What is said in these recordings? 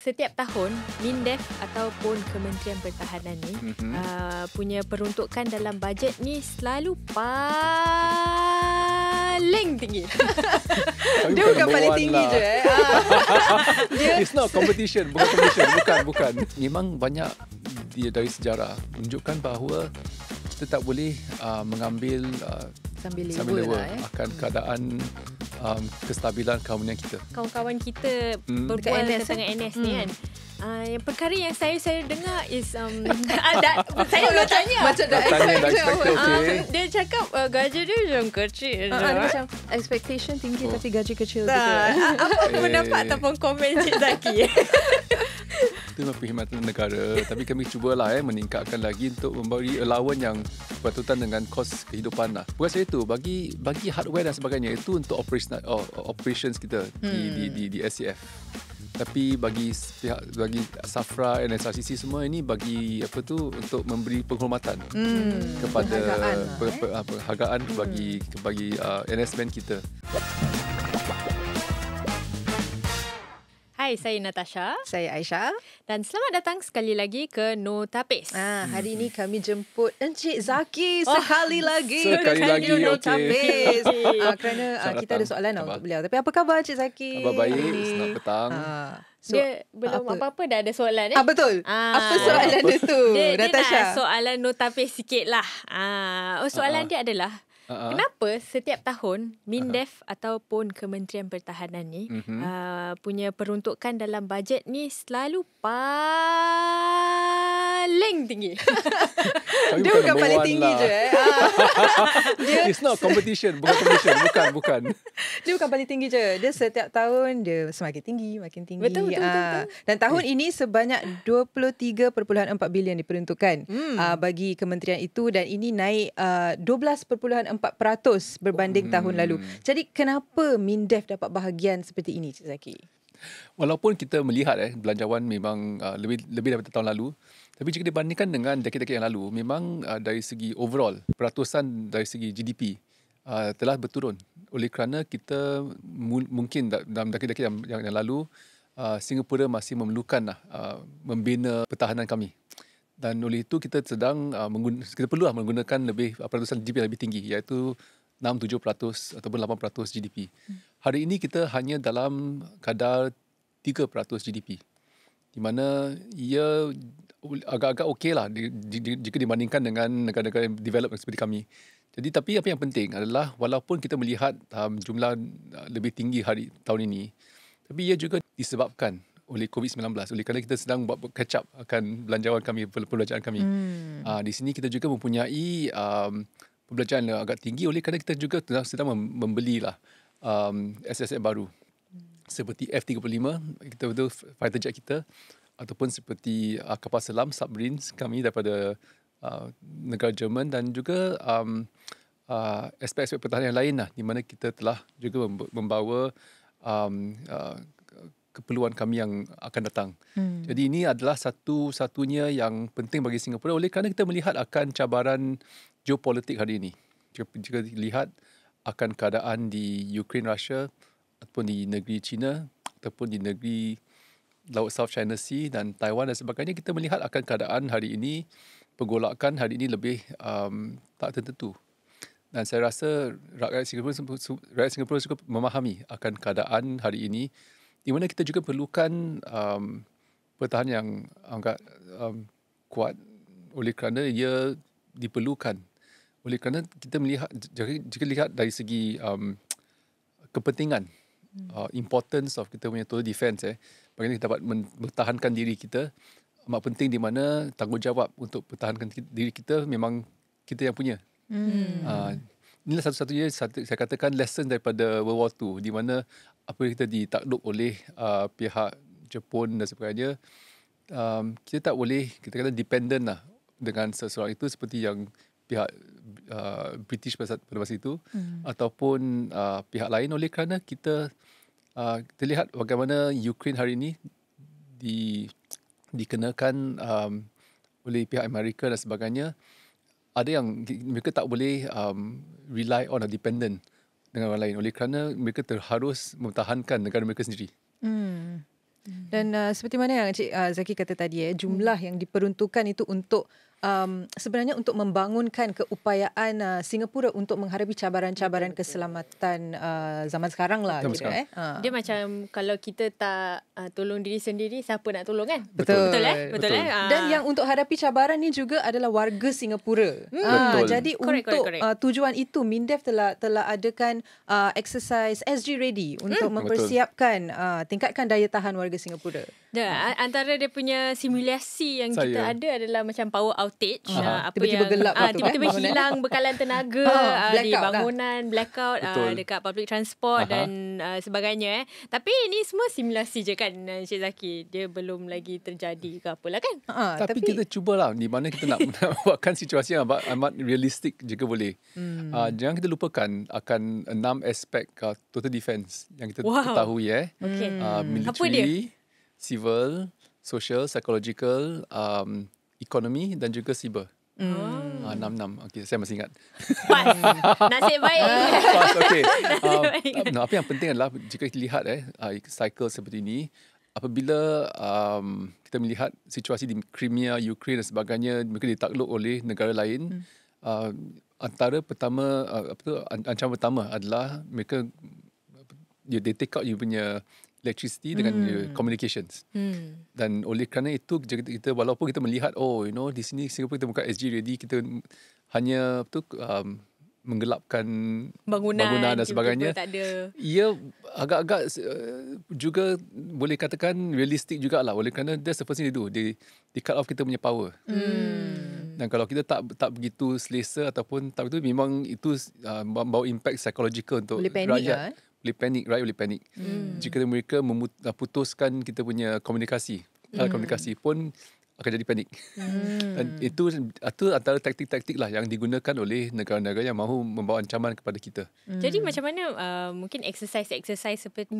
setiap tahun MINDEF ataupun Kementerian Pertahanan ni punya peruntukan dalam bajet ni selalu paling tinggi. Dia bukan paling tinggi je. It's not competition, bukan competition, bukan. Memang banyak dia dari sejarah menunjukkan bahawa kita tak boleh mengambil sambil lewa akan keadaan kestabilan keamanan kita. Kawan-kawan kita berbual tentang NS ni kan. Yang perkara yang saya dengar is saya nak tanya macam dah expect. Okay. Dia cakap gaji dia macam kecil. Macam expectation tinggi tapi gaji kecil. Apa pendapat ataupun komen Cik Zaki? Itu memang perkhidmatan negara, tapi kami cubalah meningkatkan lagi untuk memberi allowance yang berpatutan dengan kos kehidupan lah. Bukan saja itu, bagi hardware dan sebagainya itu untuk operations kita di SCF. Tapi bagi Safra dan SRCC semua ini bagi untuk memberi penghormatan kepada penghargaan bagi NS-men kita. Hai, saya Natasha. Saya Aisyah. Dan selamat datang sekali lagi ke No Tapis. Hari ini kami jemput Encik Zaki sekali lagi. Sekali lagi, No okey. Tapis. Kerana kita ada soalan untuk beliau. Tapi apa khabar Encik Zaki? Khabar baik, selamat petang. Dia belum apa-apa dah ada soalan betul. Apa soalan dia tu, Natasha? Dia nak soalan No Tapis sikit lah. Soalan dia adalah kenapa setiap tahun MINDEF ataupun Kementerian Pertahanan ni punya peruntukan dalam bajet ni selalu paling tinggi? Dia bukan paling tinggi je. It's not competition, bukan. Dia bukan paling tinggi je. Dia setiap tahun dia semakin tinggi, makin tinggi. Betul. Dan tahun ini sebanyak 23.4 bilion diperuntukkan bagi kementerian itu, dan ini naik 12.4% berbanding tahun lalu. Jadi kenapa MINDEF dapat bahagian seperti ini, Cik Zaki? Walaupun kita melihat belanjawan memang lebih daripada tahun lalu, tapi jika dibandingkan dengan dekade-dekade yang lalu, memang dari segi overall, peratusan dari segi GDP telah berturun. Oleh kerana kita mungkin dalam dekade-dekade yang lalu, Singapura masih memerlukan membina pertahanan kami. Dan oleh itu kita kita perlu menggunakan peratusan GDP yang lebih tinggi, iaitu 6-7% ataupun 8% GDP. Hari ini kita hanya dalam kadar 3% GDP. Di mana ia agak-agak okey lah jika dibandingkan dengan negara-negara yang develop seperti kami. Jadi tapi apa yang penting adalah walaupun kita melihat jumlah lebih tinggi tahun ini, tapi ia juga disebabkan oleh COVID-19. Oleh kerana kita sedang buat catch up akan belanjawan kami, perbelanjaan kami. Di sini kita juga mempunyai perbelanjaan yang agak tinggi oleh kerana kita juga sedang membelilah SSF baru. Seperti F-35, kita betul fighter jet kita, ataupun seperti kapal selam, submarines kami daripada negara Jerman, dan juga aspek-aspek pertahanan yang lain lah, di mana kita telah juga membawa keperluan kami yang akan datang. Jadi ini adalah satu-satunya yang penting bagi Singapura oleh kerana kita melihat akan cabaran geopolitik hari ini. Jika dilihat akan keadaan di Ukraine, Russia, ataupun di negeri China, ataupun di negeri Laut South China Sea dan Taiwan dan sebagainya, kita melihat akan keadaan hari ini, pergolakan hari ini lebih tak tertentu. Dan saya rasa rakyat Singapura cukup memahami akan keadaan hari ini, di mana kita juga perlukan pertahanan yang agak kuat oleh kerana ia diperlukan. Oleh kerana kita melihat, jika lihat dari segi kepentingan, importance of kita punya total defense, bagaimana kita dapat mempertahankan diri kita, amat penting, di mana tanggungjawab untuk pertahankan diri kita memang kita yang punya. Inilah satu-satunya saya katakan lesson daripada World War II, di mana apa kita ditakluk oleh pihak Jepun dan sebagainya, kita tak boleh, kita kata dependent lah dengan seseorang itu, seperti yang pihak British pada masa itu, ataupun pihak lain. Oleh kerana kita lihat bagaimana Ukraine hari ini dikenakan oleh pihak Amerika dan sebagainya. Ada yang mereka tak boleh rely on or dependent dengan orang lain, oleh kerana mereka harus mempertahankan negara mereka sendiri. Dan seperti mana yang Encik Zaki kata tadi, jumlah yang diperuntukkan itu untuk sebenarnya untuk membangunkan keupayaan Singapura untuk menghadapi cabaran-cabaran keselamatan zaman sekarang lah. Dia macam kalau kita tak tolong diri sendiri, siapa nak tolong kan? Betul. Betul. Dan yang untuk hadapi cabaran ni juga adalah warga Singapura. Jadi correct. Tujuan itu MINDEF telah adakan exercise SG Ready untuk mempersiapkan tingkatkan daya tahan warga Singapura. Antara dia punya simulasi yang kita ada adalah macam power outage, tiba-tiba gelap, tiba-tiba hilang bekalan tenaga di bangunan, blackout dekat public transport dan sebagainya. Tapi ini semua simulasi je kan, Encik Zaki. Dia belum lagi terjadi ke apalah kan. Tapi kita cubalah di mana kita nak buatkan situasi yang amat realistik jika boleh. Jangan kita lupakan akan 6 aspek total defense yang kita ketahui. Military, civil, social, psychological, ekonomi dan juga cyber. 6. Okey, saya masih ingat. Pas. Nasib baik. Pas, okey. Apa yang penting adalah jika kita lihat cycle seperti ini, apabila kita melihat situasi di Crimea, Ukraine dan sebagainya, mereka ditakluk oleh negara lain, antara ancaman pertama adalah mereka they take out you punya electricity dengan communications. Dan oleh kerana itu kita walaupun kita melihat di sini Singapura kita buka SG Ready, kita hanya menggelapkan bangunan dan sebagainya. Ia agak-agak juga boleh katakan realistik jugalah, oleh kerana that's the first thing they cut off kita punya power. Dan kalau kita tak begitu selesa ataupun tak begitu, memang itu membawa impact psychological untuk rakyat. Rakyat boleh panik. Jika mereka putuskan kita punya komunikasi, komunikasi pun akan jadi panik. Dan itu antara taktik-taktik lah yang digunakan oleh negara-negara yang mahu membawa ancaman kepada kita. Jadi macam mana mungkin exercise seperti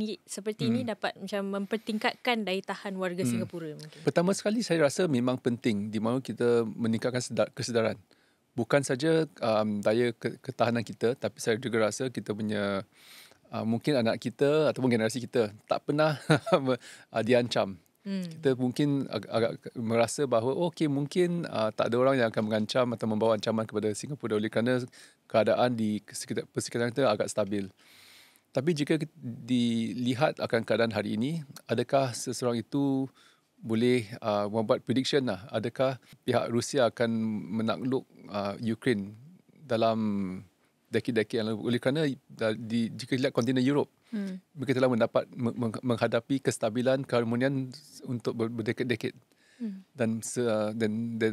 ini dapat macam mempertingkatkan daya tahan warga Singapura mungkin? Pertama sekali saya rasa memang penting di mana kita meningkatkan kesedaran. Bukan saja daya ketahanan kita, tapi saya juga rasa kita punya mungkin anak kita ataupun generasi kita tak pernah diancam. Kita mungkin agak merasa bahawa mungkin tak ada orang yang akan mengancam atau membawa ancaman kepada Singapura oleh kerana keadaan di persekitaran kita agak stabil. Tapi jika dilihat akan keadaan hari ini, adakah seseorang itu boleh membuat prediction lah, adakah pihak Rusia akan menakluk Ukraine dalam dekade-dekade yang lalu? Oleh kerana jika lihat kontinen Europe, mereka telah menghadapi kestabilan keharmonian untuk berdekade-dekade. Dan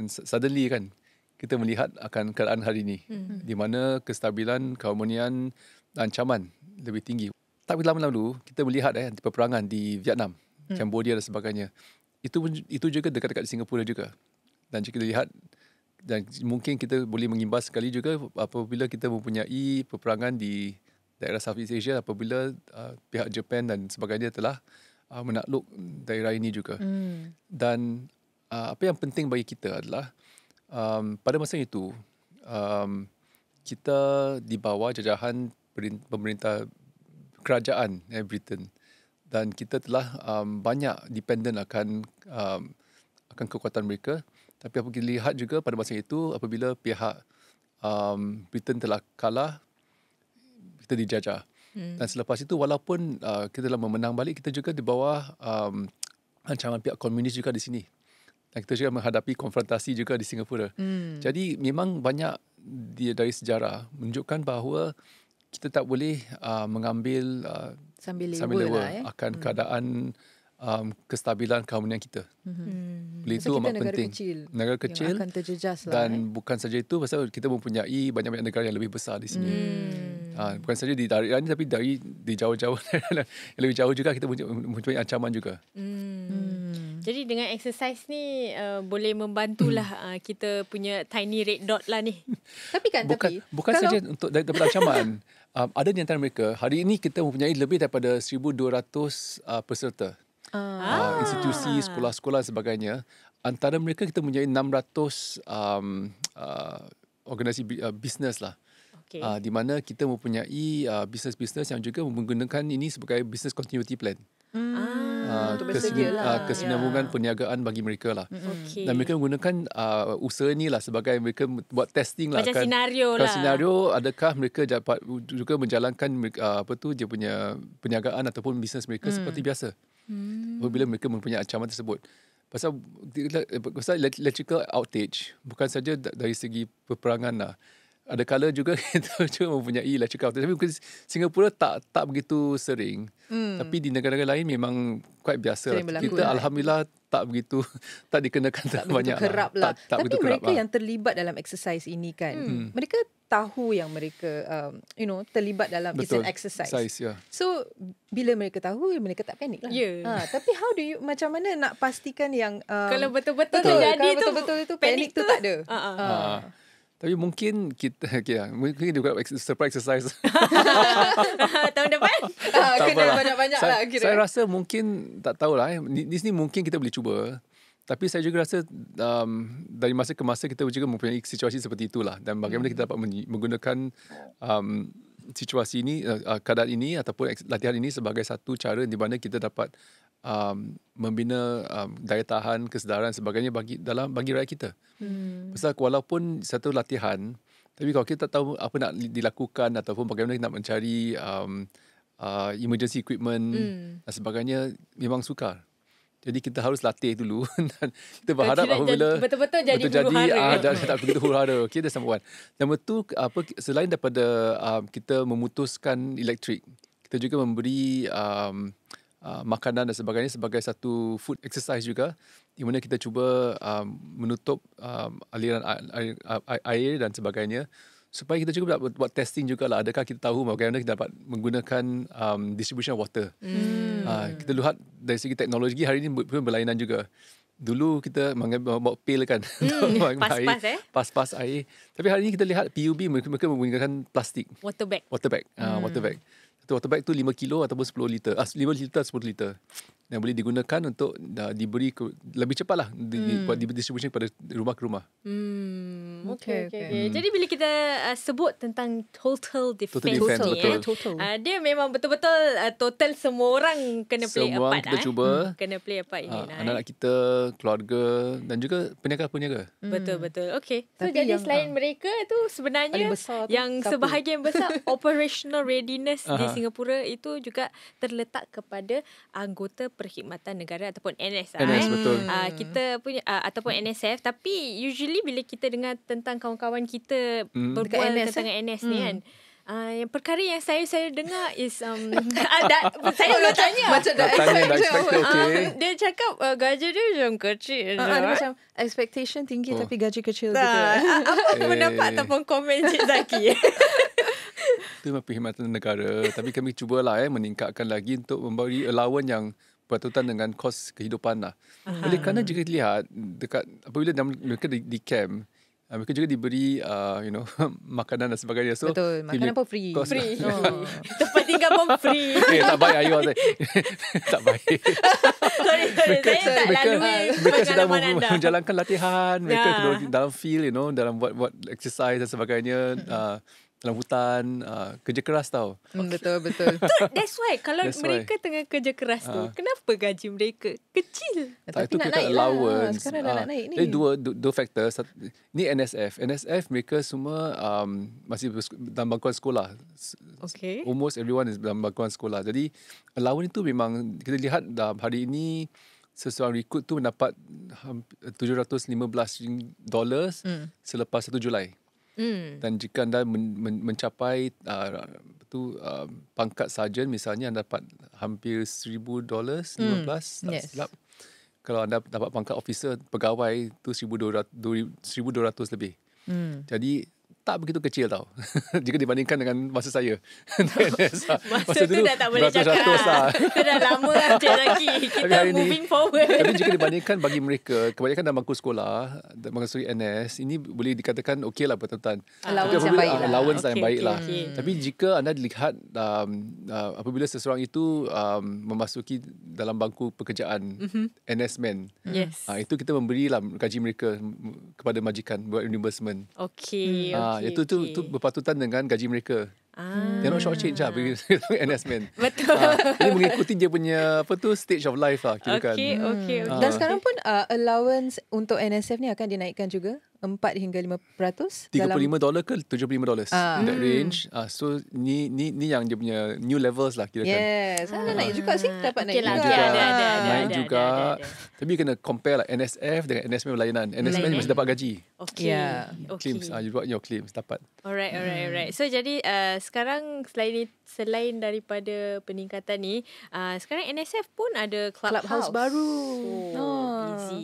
suddenly kan kita melihat akan keadaan hari ini di mana kestabilan, keharmonian, ancaman lebih tinggi. Tak lama lalu kita melihat peperangan di Vietnam, Cambodia dan sebagainya. Itu juga dekat-dekat Singapura juga. Dan jika kita lihat, dan mungkin kita boleh mengimbas sekali juga apabila kita mempunyai peperangan di daerah Southeast Asia, apabila pihak Japan dan sebagainya telah menakluk daerah ini juga. Dan apa yang penting bagi kita adalah pada masa itu kita di bawah jajahan pemerintah kerajaan Britain, dan kita telah banyak dependent akan kekuatan mereka. Tapi apa kita lihat juga pada masa itu, apabila pihak Britain telah kalah, kita dijajah. Dan selepas itu, walaupun kita telah memenang balik, kita juga di bawah ancaman pihak komunis juga di sini. Dan kita juga menghadapi konfrontasi juga di Singapura. Jadi memang banyak dari sejarah menunjukkan bahawa kita tak boleh mengambil sambil lewa akan keadaan kestabilan keharmonian kita. Itu amat penting. Negara kecil yang akan terjejas dan bukan saja itu, pasal kita mempunyai banyak-banyak negara yang lebih besar di sini. Bukan saja di daerah ini, tapi di jauh-jauh yang lebih jauh juga kita mempunyai ancaman juga. Jadi dengan exercise ni boleh membantulah kita punya tiny red dot lah ni. Tapi kan bukan saja untuk dapat ancaman. Ada di antara mereka, hari ini kita mempunyai lebih daripada 1,200 peserta. Institusi, sekolah-sekolah dan sebagainya. Antara mereka kita mempunyai 600 organisasi bisnes lah. Di mana kita mempunyai bisnes-bisnes yang juga menggunakan ini sebagai business continuity plan. Untuk bersedia lah. kesinambungan perniagaan bagi mereka lah. Okay. Dan mereka menggunakan usaha ni lah sebagai mereka buat testing lah. Macam senario kalau lah. senario, adakah mereka dapat juga menjalankan dia punya perniagaan ataupun bisnes mereka seperti biasa. Apabila mereka mempunyai ancaman tersebut. Pasal electrical outage bukan saja dari segi peperangan lah. Ada kala juga kita juga mempunyai electrical outage. Tapi mungkin Singapura tak begitu sering. Tapi di negara-negara lain memang quite biasa. Kita alhamdulillah tak dikenakan terlalu banyak. Kerap lah. Tak Tapi mereka yang terlibat dalam exercise ini kan, mereka tahu yang mereka terlibat dalam it's an exercise. So bila mereka tahu, mereka tak panik lah. Tapi how do you, macam mana nak pastikan yang kalau betul-betul terjadi tu, betul-betul itu panik tu tak ada. Tapi mungkin kita mungkin juga surprise exercise tahun depan kena banyak-banyak lah kira. Saya rasa mungkin tak tahulah di sini mungkin kita boleh cuba. Tapi saya juga rasa dari masa ke masa kita juga mempunyai situasi seperti itulah. Dan bagaimana kita dapat menggunakan situasi ini, keadaan ini ataupun latihan ini sebagai satu cara di mana kita dapat membina daya tahan, kesedaran sebagainya bagi rakyat kita. Pasal walaupun satu latihan, tapi kalau kita tak tahu apa nak dilakukan ataupun bagaimana nak mencari emergency equipment dan sebagainya, memang sukar. Jadi kita harus latih dulu dan kita berharap apabila betul-betul jadi huru-hara. Tak begitu huru-hara. Okay, that's number one. Number two, selain daripada kita memutuskan elektrik, kita juga memberi makanan dan sebagainya sebagai satu food exercise juga, di mana kita cuba menutup aliran air dan sebagainya, supaya kita juga buat testing jugalah. Adakah kita tahu bagaimana kita dapat menggunakan distribution of water. Kita lihat dari segi teknologi hari ini berlainan juga. Dulu kita bawa pail kan. Pas-pas air. Tapi hari ini kita lihat PUB mereka menggunakan plastik. Water bag. Water bag. Satu water bag tu 5 kilo ataupun 10 liter. 5 liter, 10 liter. Yang boleh digunakan untuk diberi lebih cepatlah didistribusi kepada rumah ke rumah. Okay. Jadi bila kita sebut tentang total defense ni, dia memang betul-betul total semua orang kena play a part. Kita cuba. Kena play a part ini. Anak-anak kita, keluarga dan juga peniaga-peniaga. Betul-betul. Okay. So jadi selain mereka tu sebenarnya yang sebahagian besar operational readiness di Singapura itu juga terletak kepada anggota perkhidmatan negara ataupun NS. NS betul. Kita punya ataupun NSF, tapi usually bila kita dengar tentang kawan-kawan kita berbual tentang NS ni kan, yang perkara yang saya dengar is saya nak tanya macam dia cakap gaji dia macam kecil. Dia macam expectation tinggi tapi gaji kecil gitu. Apa pendapat ataupun komen Cik Zaki? Itu perkhidmatan negara, tapi kami cubalah meningkatkan lagi untuk memberi allowance yang berpatutan dengan kos kehidupan lah. Oleh kerana jika lihat dekat apabila mereka di camp, mereka juga diberi makanan dan sebagainya. So, betul, makanan pun free. Tempat tinggal pun free. Tak baik ayu. Tak baik. Sorry, saya tak lalui mereka sedang menjalankan latihan. Mereka dalam field, dalam buat exercise dan sebagainya. Dalam hutan, kerja keras tau. Betul. That's why kalau mereka tengah kerja keras tu, kenapa gaji mereka kecil? Itu kita allowance. Sekarang dah nak naik ni. Jadi dua faktor. Ni NSF mereka semua masih dalam bangkuan sekolah. Okay. Almost everyone is dalam bangkuan sekolah. Jadi allowance itu memang kita lihat hari ini seseorang rekrut tu mendapat $715 selepas 1 Julai. Dan jika anda mencapai pangkat sarjan misalnya, anda dapat hampir $1,000 15 silap. Kalau anda dapat pangkat officer pegawai tu 1,200 lebih. Jadi tak begitu kecil tau jika dibandingkan dengan masa saya. Masa tu dah tak boleh cakap. Itu dah lama lah Cik Zaki. Kita moving forward. Tapi jika dibandingkan bagi mereka, kebanyakan dalam bangku sekolah, bangku NS, ini boleh dikatakan okey lah pertutan. Allowance yang baik lah. Tapi jika anda lihat apabila seseorang itu memasuki dalam bangku pekerjaan NS men, itu kita memberilah gaji mereka kepada majikan buat reimbursement. Okey. Itu berpatutan dengan gaji mereka. They're not short change lah bagi NS men. Betul. Ini mengikuti dia punya stage of life lah kira kan. Okay. Dan sekarang pun allowance untuk NSF ni akan dinaikkan juga 4 hingga 5% $35 ke $75 that range. So ni yang dia punya new levels lah kira kan. Yes. Naik juga sih, dapat naik lah. juga. Naik juga. Tapi kena compare lah NSF dengan NSM berlainan. NSM masih dapat gaji. Okay. Claims, you buat your claims dapat. Alright. So jadi sekarang selain daripada peningkatan ni, sekarang NSF pun ada clubhouse baru. Busy.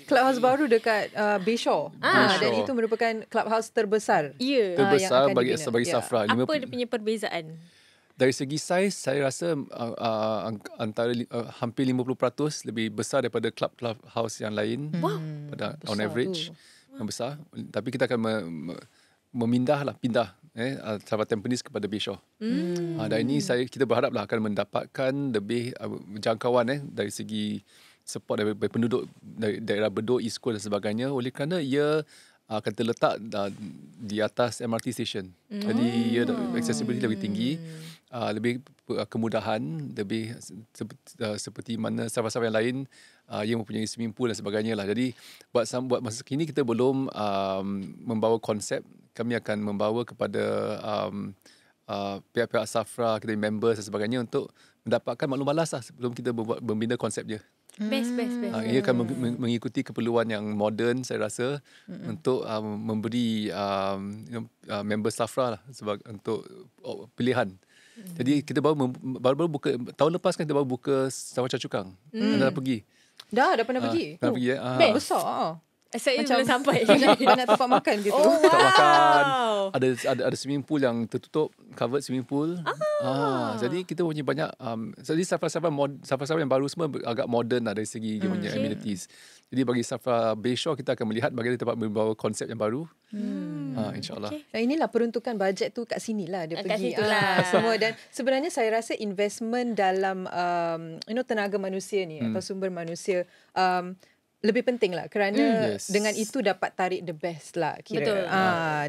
Clubhouse baru dekat Bayshore. Dan itu merupakan clubhouse terbesar. Terbesar bagi Safra. Apa dia punya perbezaan? Dari segi saiz, saya rasa antara hampir 50% lebih besar daripada clubhouse yang lain. Pada on average yang besar. Tapi kita akan pindah Safra Tampines kepada Bayshore. Dan ini kita berharap akan mendapatkan lebih jangkauan dari segi support daripada penduduk dari daerah Bedok, East Coast dan sebagainya, oleh kerana ia akan terletak di atas MRT station. Jadi ia accessibility lebih tinggi, lebih kemudahan, lebih seperti mana Safra-Safra yang lain yang mempunyai swimming pool dan sebagainya lah. Jadi buat masa kini kita belum membawa konsep. Kami akan membawa kepada pihak-pihak Safra, kita members dan sebagainya untuk mendapatkan maklum balas lah sebelum kita membina konsep dia. Best. Ia akan mengikuti keperluan yang moden, saya rasa, untuk memberi member Safra lah untuk pilihan. Jadi kita baru buka tahun lepas kan, kita baru buka Safra Chua-Chu-Kang. Anda dah pergi? Dah pernah pergi. Pernah pergi Besar. Saya belum sampai. Banyak tempat makan gitu. Tempat makan. Ada swimming pool yang tertutup, covered swimming pool. Jadi kita punya banyak jadi Safra-Safra yang baru semua agak modern lah dari segi dia punya amenities. Jadi bagi Safra Bayshore, kita akan melihat bagaimana tempat membawa konsep yang baru. InsyaAllah. Inilah peruntukan bajet tu kat sini lah dia kat pergi. situlah. Semua. Dan sebenarnya saya rasa investment dalam tenaga manusia ni atau sumber manusia lebih penting lah, kerana dengan itu dapat tarik the best lah kira. Betul.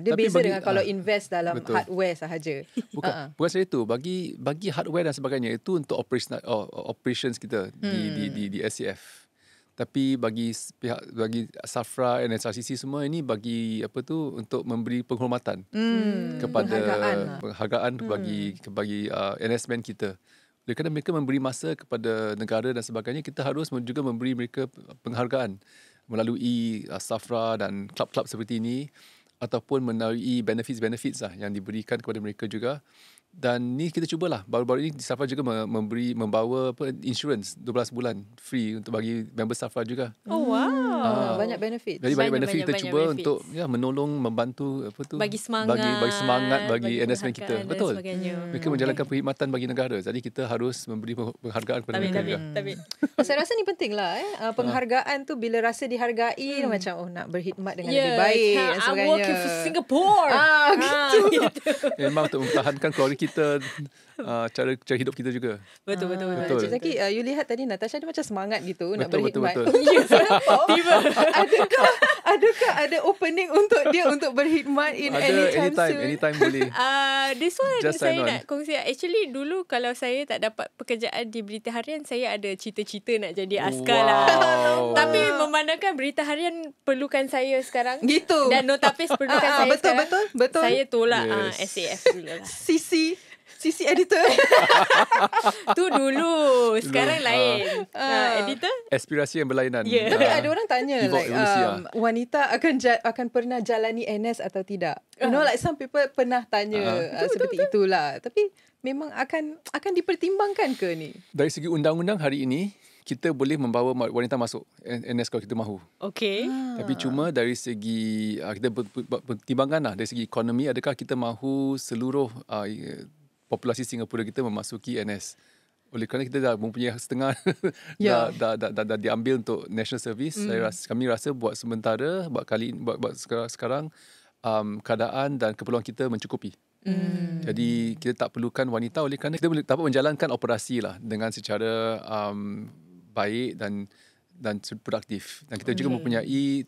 Dia Tapi beza dengan kalau invest dalam hardware sahaja. Bukan saja itu, bagi hardware dan sebagainya itu untuk operations kita di SCF. Tapi bagi Safra, NSRCC semua ini bagi untuk memberi penghormatan kepada penghargaan bagi NS-men kita. Kerana mereka memberi masa kepada negara dan sebagainya, kita harus juga memberi mereka penghargaan melalui Safra dan klub-klub seperti ini, ataupun melalui benefits lah yang diberikan kepada mereka juga. Dan ni kita cubalah, baru-baru ini Safra juga membawa insurance 12 bulan free untuk bagi member Safra juga. Oh wow. Banyak benefit. Jadi banyak benefit kita cuba benefits untuk menolong, membantu bagi semangat bagi NSM kita. Betul. Mereka menjalankan perkhidmatan bagi negara. Jadi kita harus memberi penghargaan kepada mereka juga. Saya rasa ni penting lah. Penghargaan tu bila rasa dihargai, macam nak berkhidmat dengan lebih baik dan sebagainya. I'm working for Singapore. Gitu. Memang untuk mempertahankan keluarga kita, cara hidup kita juga. Betul. Cik Zaki, you lihat tadi Natasha dia macam semangat gitu nak Betul. berkhidmat. Adakah ada opening untuk dia untuk berkhidmat anytime boleh. This one Just saya sign nak kongsi. Actually dulu kalau saya tak dapat pekerjaan di Berita Harian, saya ada cita-cita nak jadi askar lah. Tapi memandangkan Berita Harian perlukan saya sekarang gitu. Dan Notapis perlukan saya sekarang. Betul. Saya tolak SAF dulu lah. Sisi editor. Tu dulu. Sekarang lain. Editor? Aspirasi yang berlainan. Tapi ada orang tanya wanita akan pernah jalani NS atau tidak. Some people pernah tanya seperti itulah. Tapi memang akan dipertimbangkan ke ni? Dari segi undang-undang hari ini, kita boleh membawa wanita masuk NS kalau kita mahu. Okey. Tapi cuma dari segi kita pertimbangkan lah dari segi ekonomi, adakah kita mahu seluruh populasi Singapura kita memasuki NS. Oleh kerana kita dah mempunyai setengah dah diambil untuk national service. Kami rasa buat sementara, buat sekarang keadaan dan keperluan kita mencukupi. Jadi kita tak perlukan wanita, oleh kerana kita boleh dapat menjalankan operasi lah dengan secara baik dan produktif. Dan kita juga mempunyai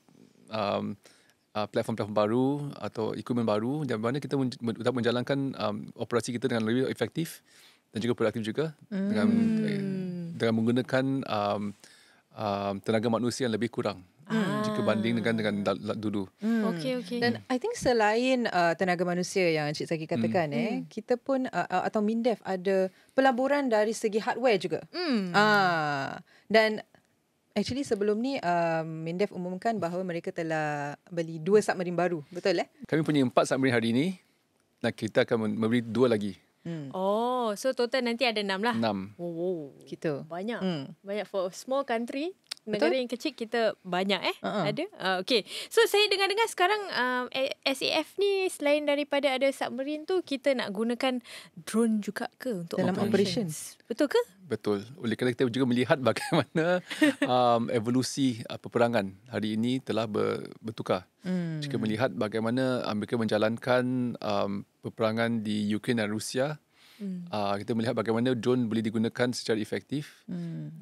platform-platform baru atau equipment baru di mana kita dapat menjalankan operasi kita dengan lebih efektif dan juga produktif juga dengan menggunakan tenaga manusia yang lebih kurang jika banding dengan dulu. Okey. Dan I think selain tenaga manusia yang Encik Zaki katakan, kita pun atau MINDEF ada pelaburan dari segi hardware juga. Dan actually sebelum ni MINDEF umumkan bahawa mereka telah beli 2 submarin baru. Betul Kami punya 4 submarin hari ini dan kita akan membeli 2 lagi. Oh, so total nanti ada 6 lah. 6. Oh, Gitu. banyak. Banyak for a small country. Negara yang kecil kita banyak ada. Okay. So saya dengar-dengar sekarang SAF ni selain daripada ada submarine tu, kita nak gunakan drone juga ke untuk dalam operations? Betul ke? Betul. Oleh kerana kita juga melihat bagaimana evolusi peperangan hari ini telah bertukar. Jika melihat bagaimana Amerika menjalankan peperangan di Ukraine dan Rusia, kita melihat bagaimana drone boleh digunakan secara efektif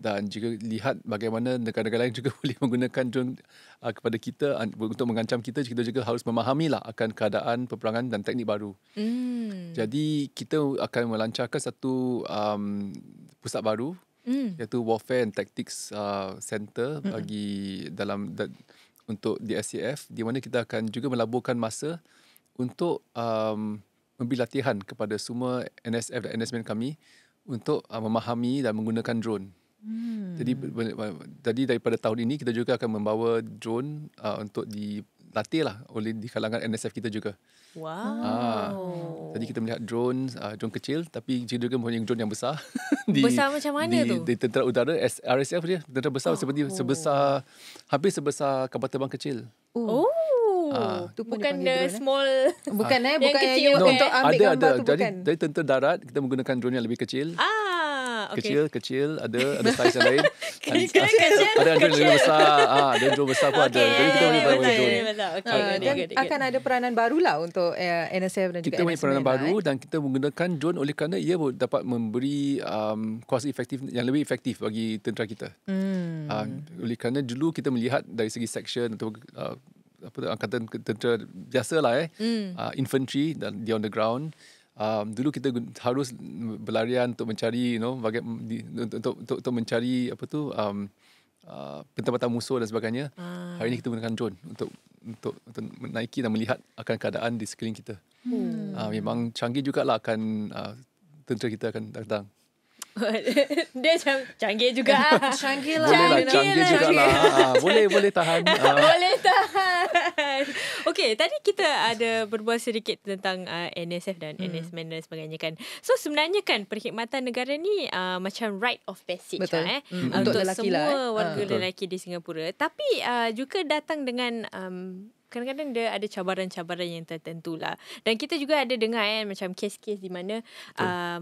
dan juga lihat bagaimana negara-negara lain juga boleh menggunakan drone kepada kita untuk mengancam kita. Kita juga harus memahamilah akan keadaan peperangan dan teknik baru. Jadi kita akan melancarkan satu pusat baru iaitu Warfare and Tactics Center bagi untuk di SAF, di mana kita akan juga melaburkan masa untuk memberi latihan kepada semua NSF dan NSMN kami untuk memahami dan menggunakan drone. Jadi daripada tahun ini kita juga akan membawa drone untuk dilatih lah di kalangan NSF kita juga. Wow. Jadi kita melihat drone kecil tapi juga mempunyai drone yang besar. Besar macam mana tu? Di tentera udara, RSF dia, tentera besar hampir sebesar kapal terbang kecil. Bukan the small. Bukan yang bukan kecil, yang untuk ambil gambar tu bukan. Dari tentera darat kita menggunakan drone yang lebih kecil. Okay. Kecil ada saiz yang lain. Kecil. Ada drone yang lebih besar. Ada drone besar pun ada. Jadi kita boleh bawa drone. Dan akan ada peranan barulah untuk NSF dan juga kita punya peranan baru dan kita menggunakan drone oleh kerana ia dapat memberi cost efektif yang lebih efektif bagi tentera kita. Oleh kerana dulu kita melihat dari segi section atau angkatan tentera biasalah infantry dan on the ground. Dulu kita harus berlarian untuk mencari untuk mencari pentempatan musuh dan sebagainya. Hari ini kita menggunakan drone untuk menaiki dan melihat akan keadaan di sekeliling kita. Memang canggih jugalah akan tentera kita akan datang. Dia macam canggih juga. Canggih lah. Boleh lah, canggih jugalah. Boleh tahan. Boleh tahan. Okay, tadi kita ada berbual sedikit tentang NSF dan NSMN dan sebagainya kan. So sebenarnya kan perkhidmatan negara ni macam rite of passage. Betul. Untuk lelaki semua warga Betul. lelaki di Singapura. Tapi juga datang dengan kadang-kadang dia ada cabaran-cabaran yang tertentu lah. Dan kita juga ada dengar macam kes-kes di mana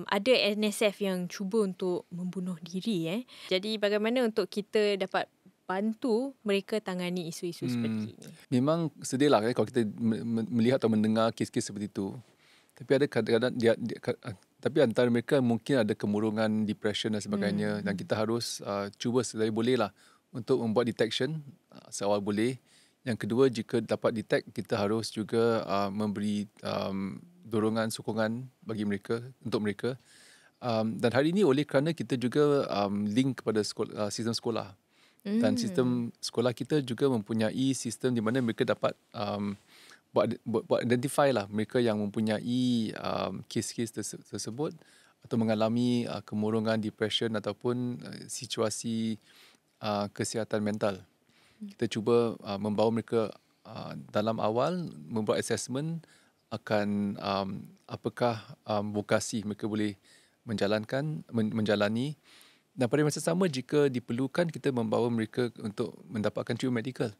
ada NSF yang cuba untuk membunuh diri. Jadi bagaimana untuk kita dapat bantu mereka tangani isu-isu seperti ini? Memang sedih lah kalau kita melihat atau mendengar kes-kes seperti itu. Tapi ada kadang-kadang tapi antara mereka mungkin ada kemurungan, depression dan sebagainya. Dan kita harus cuba sedaya boleh lah untuk membuat detection seawal boleh. Yang kedua, jika dapat detect, kita harus juga memberi dorongan, sokongan bagi mereka, untuk mereka. Dan hari ini oleh kerana kita juga link kepada sistem sekolah. Dan sistem sekolah kita juga mempunyai sistem di mana mereka dapat buat identify lah mereka yang mempunyai kes-kes tersebut atau mengalami kemurungan, depression ataupun situasi kesihatan mental. Kita cuba membawa mereka dalam awal membuat assessment akan apakah vokasi mereka boleh menjalani. Dan pada masa sama jika diperlukan kita membawa mereka untuk mendapatkan treatment medical.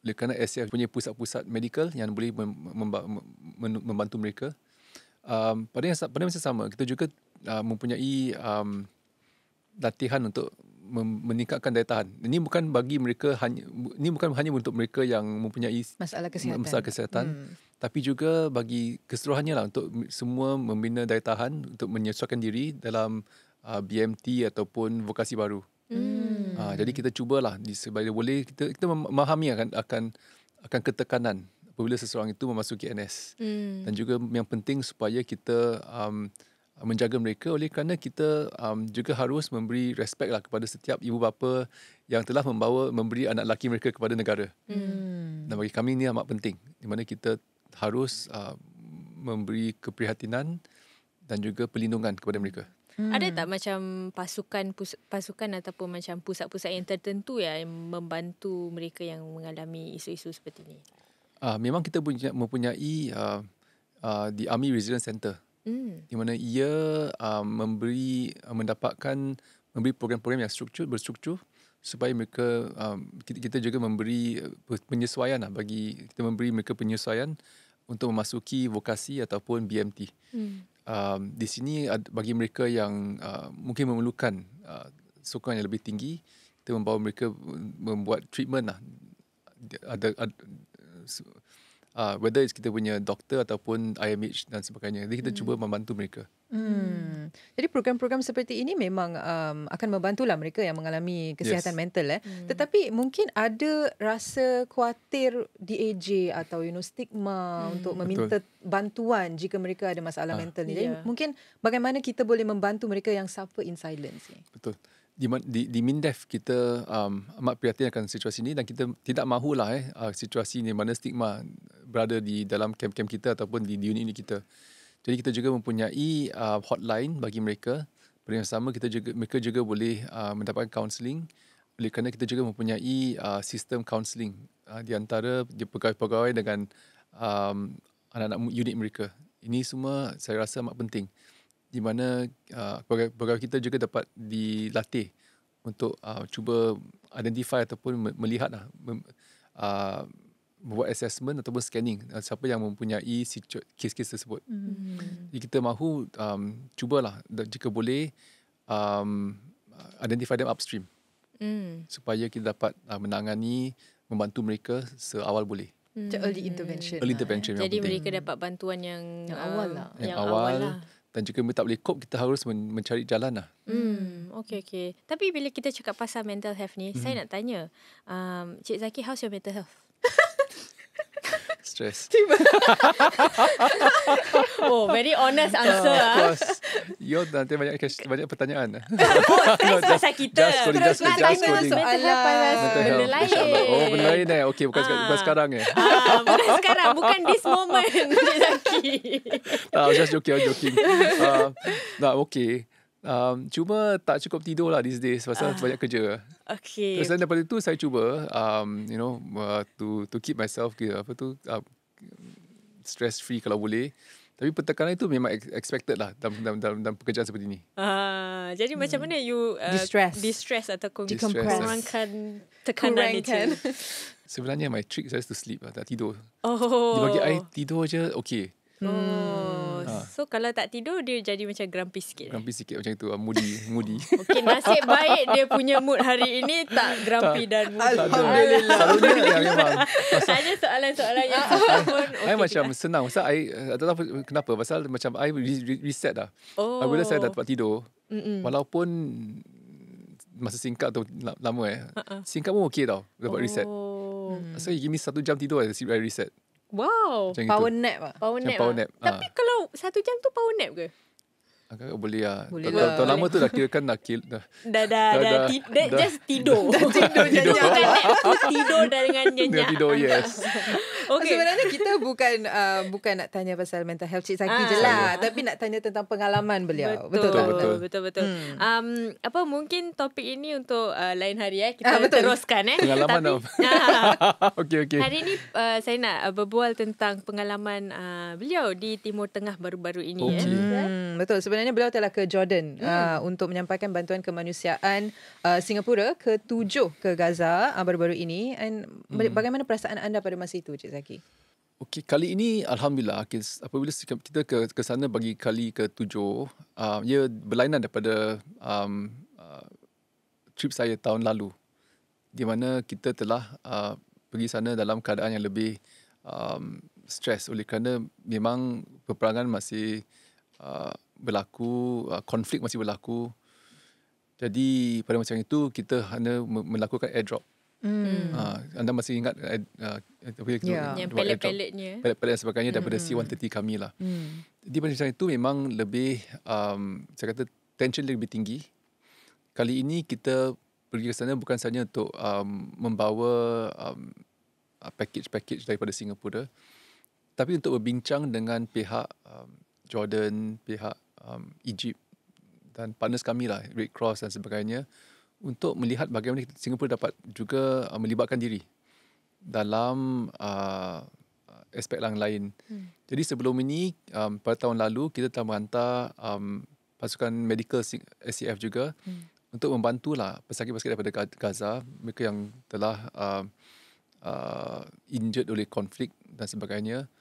Oleh kerana SAF punya pusat-pusat medical yang boleh membantu mereka. Pada masa sama kita juga mempunyai latihan untuk meningkatkan daya tahan. Ini bukan hanya untuk mereka yang mempunyai masalah kesihatan, tapi juga bagi keseluruhannya lah untuk semua membina daya tahan untuk menyesuaikan diri dalam BMT ataupun vokasi baru. Jadi kita cubalah sebaik boleh kita memahami akan ketekanan apabila seseorang itu memasuki NS. Dan juga yang penting supaya kita menjaga mereka, oleh kerana kita juga harus memberi respect lah kepada setiap ibu bapa yang telah memberi anak lelaki mereka kepada negara. Dan bagi kami ini amat penting, di mana kita harus memberi keprihatinan dan juga perlindungan kepada mereka. Ada tak macam pasukan ataupun macam pusat-pusat yang tertentu yang membantu mereka yang mengalami isu-isu seperti ini? Memang kita mempunyai the Army Resilience Center, di mana ia memberi program-program yang berstruktur supaya mereka kita juga memberi penyesuaian bagi kita memberi mereka penyesuaian untuk memasuki vokasi ataupun BMT. Di sini bagi mereka yang mungkin memerlukan sokongan yang lebih tinggi, kita membawa mereka membuat treatment whether it's kita punya doktor ataupun IMH dan sebagainya. Jadi kita cuba membantu mereka. Jadi program-program seperti ini memang akan membantulah mereka yang mengalami kesihatan mental. Tetapi mungkin ada rasa khawatir DAJ atau stigma untuk meminta bantuan jika mereka ada masalah mental ni. Jadi mungkin bagaimana kita boleh membantu mereka yang suffer in silence ni? Betul. Di MINDEF kita amat prihatin akan situasi ini dan kita tidak mahulah situasi ini mana stigma berada di dalam kem-kem kita ataupun di unit-unit kita. Jadi kita juga mempunyai hotline bagi mereka. Pada yang sama mereka juga boleh mendapatkan counselling. Oleh kerana kita juga mempunyai sistem counselling di antara pegawai-pegawai dengan anak-anak unit mereka. Ini semua saya rasa amat penting, di mana pegawai kita juga dapat dilatih untuk cuba identify ataupun melihat membuat assessment ataupun scanning siapa yang mempunyai kes-kes tersebut. Jadi kita mahu cubalah jika boleh identify them upstream supaya kita dapat menangani, membantu mereka seawal boleh. Early intervention. Early intervention. Jadi mereka dapat bantuan yang awal lah. Yang awal lah. Dan jika mereka tak boleh cope, kita harus mencari jalan lah. Okay. Tapi bila kita cakap pasal mental health ni, saya nak tanya, Cik Zaki, how's your mental health? Stress. Oh, very honest answer. Of course. You nanti banyak pertanyaan. Saya pasal kita. Just nak coding. tanya soalan pasal benda lain. Oh, benda lain Okay, bukan sekarang Bukan sekarang. Bukan this moment, Cik Zaki. I was just joking. Okay. Cuma tak cukup tidur lah these days pasal banyak kerja. Okay. Terus daripada itu saya cuba to keep myself stress free kalau boleh. Tapi tekanan itu memang expected lah dalam pekerjaan seperti ini. Jadi macam mana you distress atau kurangkan tekanan itu? Sebenarnya my trick is to sleep lah, tak tidur. Oh. Dia bagi I tidur je okay. So kalau tak tidur dia jadi macam grumpy sikit. Grumpy sikit macam itu, moody. Okay, nasib baik dia punya mood hari ini tak grumpy dan moody. Alhamdulillah. Selalunya memang. Ada soalan-soalan yang pun I macam senang. Pasal I tak tahu kenapa. Pasal macam I reset dah. Apabila saya dah dapat tidur, walaupun masa singkat atau lama singkat pun okay tau. Dapat reset. So you give me 1 jam tidur, I reset. Wow. Power nap lah. Power nap. Tapi kalau 1 jam tu power nap ke? Agak boleh lah. Tahun lama tu dah kira kan dah just tidur. Tidur dengan nyenyak. Tidur, yes. Okay. Sebenarnya kita bukan nak tanya pasal mental health Cik Zaki je lah, tapi nak tanya tentang pengalaman beliau. Betul. Mungkin topik ini untuk lain hari kita teruskan Pengalaman Okay. Hari ini saya nak berbual tentang pengalaman beliau di Timur Tengah baru-baru ini. Betul. Sebenarnya beliau telah ke Jordan untuk menyampaikan bantuan kemanusiaan Singapura ke-7 ke Gaza baru-baru ini. And bagaimana perasaan anda pada masa itu, Cik Zaki? Okey, kali ini Alhamdulillah apabila kita ke sana bagi kali ke-7, ia berlainan daripada trip saya tahun lalu, di mana kita telah pergi sana dalam keadaan yang lebih stres oleh kerana memang peperangan masih berlaku, konflik masih berlaku. Jadi pada masa itu kita hanya melakukan airdrop Anda masih ingat Yang pellet-pelletnya. Pellet-pellet dan sebagainya daripada C-130 kami lah. Jadi pada itu memang lebih saya kata tension lebih tinggi. Kali ini kita pergi ke sana bukan sahaja untuk membawa package daripada Singapura, tapi untuk berbincang dengan pihak Jordan, pihak Egypt dan partners kami lah, Red Cross dan sebagainya, untuk melihat bagaimana Singapura dapat juga melibatkan diri dalam aspek lain. Jadi sebelum ini, pada tahun lalu, kita telah menghantar pasukan medical SCF juga untuk membantulah pesakit-pesakit daripada Gaza, mereka yang telah injured oleh konflik dan sebagainya.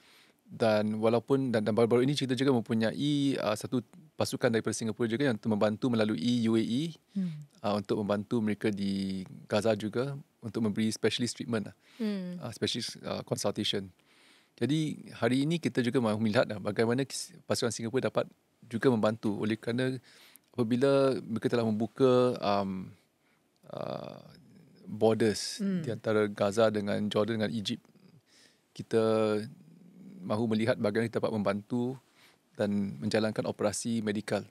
Dan walaupun dan baru-baru ini kita juga mempunyai satu pasukan daripada Singapura juga yang membantu melalui UAE untuk membantu mereka di Gaza juga untuk memberi specialist treatment, specialist consultation. Jadi hari ini kita juga mahu melihat bagaimana pasukan Singapura dapat juga membantu, oleh kerana apabila mereka telah membuka borders di antara Gaza dengan Jordan dengan Egypt, kita mahu melihat bagaimana kita dapat membantu dan menjalankan operasi medikal.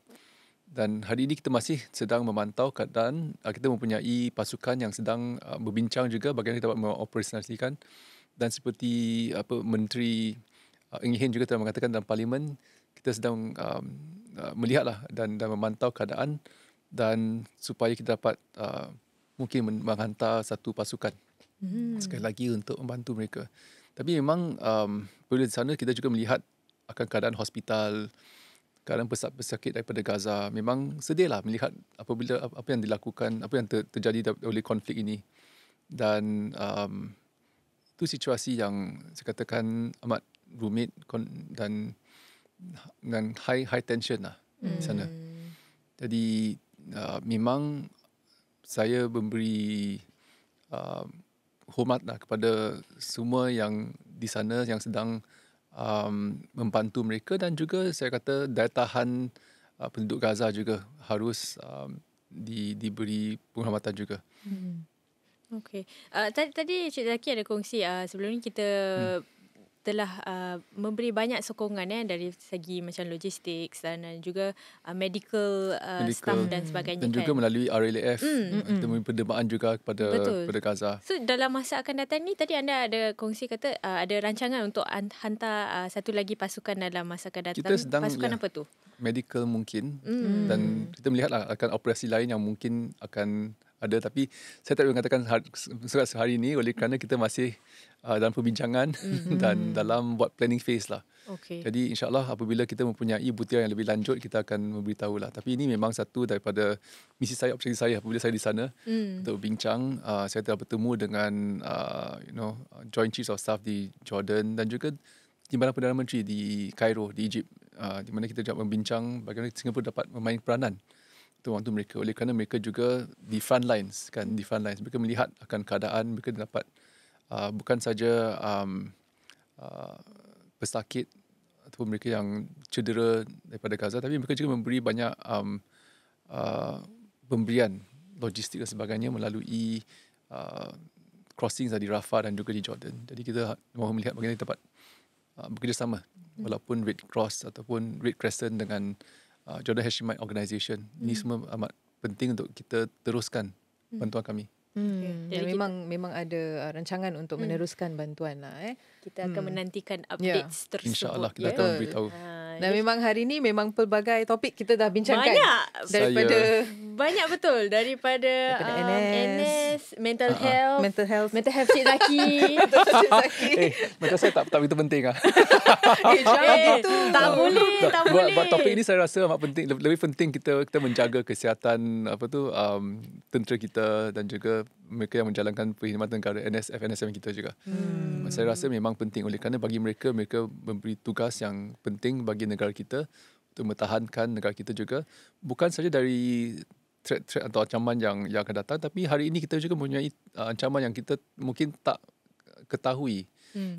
Dan hari ini kita masih sedang memantau keadaan. Kita mempunyai pasukan yang sedang berbincang juga bagaimana kita dapat mengoperasionalisikan. Dan seperti Menteri Eng Hen juga telah mengatakan dalam parlimen, kita sedang melihatlah dan memantau keadaan dan supaya kita dapat mungkin menghantar satu pasukan sekali lagi untuk membantu mereka. Tapi memang bila di sana kita juga melihat akan keadaan hospital, keadaan pesakit daripada Gaza. Memang sedihlah melihat apabila apa yang dilakukan, apa yang terjadi oleh konflik ini. Dan itu situasi yang saya katakan amat rumit dan high tension lah di sana. Jadi memang saya memberi hormatlah kepada semua yang di sana yang sedang membantu mereka, dan juga saya kata daya tahan penduduk Gaza juga harus diberi penghormatan juga. Okey. Tadi Cik Zaki ada kongsi sebelum ni kita telah memberi banyak sokongan dari segi macam logistik dan juga medical staff dan sebagainya. Dan juga melalui RLAF kita memberi pendermaan juga kepada Gaza. So dalam masa akan datang ni, tadi anda ada kongsi kata ada rancangan untuk hantar satu lagi pasukan dalam masa akan datang. Kita sedang, pasukan apa tu? Medical mungkin. Dan kita melihatlah akan operasi lain yang mungkin akan ada, tapi saya tak boleh mengatakan sehari ini oleh kerana kita masih dalam perbincangan dan dalam buat planning phase lah. Okay. Jadi insyaAllah apabila kita mempunyai butiran yang lebih lanjut, kita akan memberitahu lah. Tapi ini memang satu daripada misi saya, objektif saya apabila saya di sana untuk berbincang. Saya telah bertemu dengan Joint Chiefs of Staff di Jordan dan juga Timbalan Perdana Menteri di Cairo, di Egypt, di mana kita dapat membincang bagaimana Singapura dapat memainkan peranan untuk membantu mereka. Oleh kerana mereka juga di front lines, mereka melihat akan keadaan, mereka dapat bukan saja pesakit ataupun mereka yang cedera daripada Gaza, tapi mereka juga memberi banyak pemberian logistik dan sebagainya melalui crossings di Rafah dan juga di Jordan. Jadi kita mahu melihat bagaimana kita dapat bekerjasama walaupun Red Cross ataupun Red Crescent dengan Jordan Hashemite Organisation. Ini semua amat penting untuk kita teruskan bantuan kami. Jadi memang ada rancangan untuk meneruskan bantuan lah. Kita akan menantikan updates tersebut. InsyaAllah kita akan beritahu. Dan memang hari ini memang pelbagai topik kita dah bincangkan. Banyak betul daripada NS, mental health Cik Zaki. Mental saya tak begitu penting lah. Jangan gitu. Tak boleh. Buat topik ini saya rasa amat penting. Lebih penting kita menjaga kesihatan tentera kita dan juga mereka yang menjalankan perkhidmatan negara, NSM kita juga. Saya rasa memang penting oleh kerana bagi mereka memberi tugas yang penting bagi negara kita untuk mempertahankan negara kita juga. Bukan saja dari threat atau ancaman yang akan datang, tapi hari ini kita juga mempunyai ancaman yang kita mungkin tak ketahui.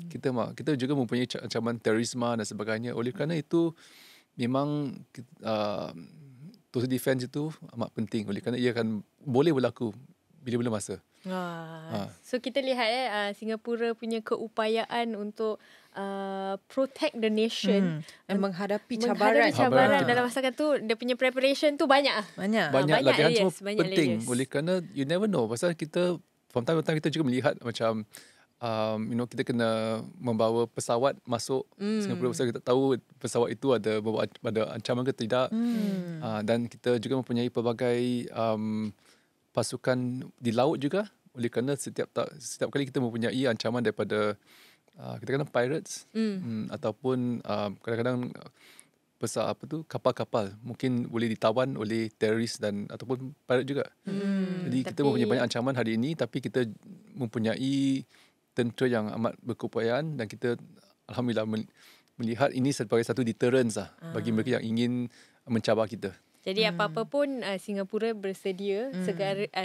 Kita juga mempunyai ancaman terorisme dan sebagainya. Oleh kerana itu memang total defense itu amat penting oleh kerana ia akan boleh berlaku bila-bila masa. So kita lihat Singapura punya keupayaan untuk protect the nation dan menghadapi cabaran dalam masakan tu, dia punya preparation tu banyak latihan layers, semua penting oleh kerana you never know, pasal kita from time to time kita juga melihat macam kita kena membawa pesawat masuk Singapura, pasal kita tahu pesawat itu ada ancaman ke tidak. Dan kita juga mempunyai pelbagai pasukan di laut juga, oleh kerana setiap kali kita mempunyai ancaman daripada kadang-kadang pirates ataupun kadang-kadang kapal-kapal mungkin boleh ditawan oleh teroris dan ataupun pirate juga. Jadi kita mempunyai banyak ancaman hari ini, tapi kita mempunyai tentera yang amat berkeupayaan dan kita alhamdulillah melihat ini sebagai satu deterrence bagi mereka yang ingin mencabar kita. Jadi apa-apa pun Singapura bersedia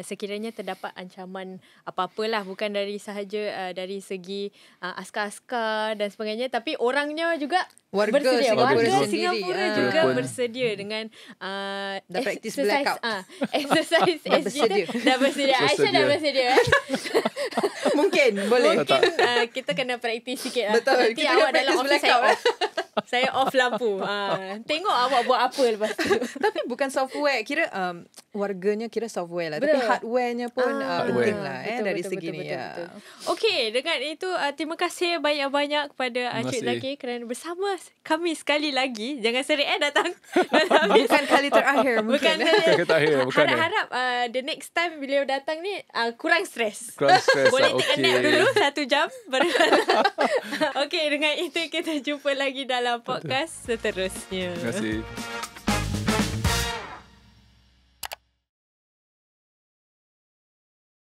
sekiranya terdapat ancaman apa-apalah, bukan dari sahaja dari segi askar-askar dan sebagainya, tapi orangnya juga bersedia. Warga Singapura juga bersedia dengan exercise SG dah bersedia. Aisyah dah bersedia. Mungkin kita kena praktis sikit lah. Betul. Nanti awak dalam office saya off lampu. Tengok awak buat apa lepas tu. Tapi bukan software, kira warganya kira software lah. Tapi hardwarenya pun penting lah dari segi ni. Okey, dengan itu terima kasih banyak-banyak kepada Encik Zaki kerana bersama kami sekali lagi. Jangan serik datang. Bukan kali terakhir mungkin. Bukan kali terakhir. Harap-harap the next time beliau datang ni kurang stres. Boleh take a nap dulu 1 jam baru. Okey, dengan itu kita jumpa lagi dalam podcast seterusnya. Terima kasih.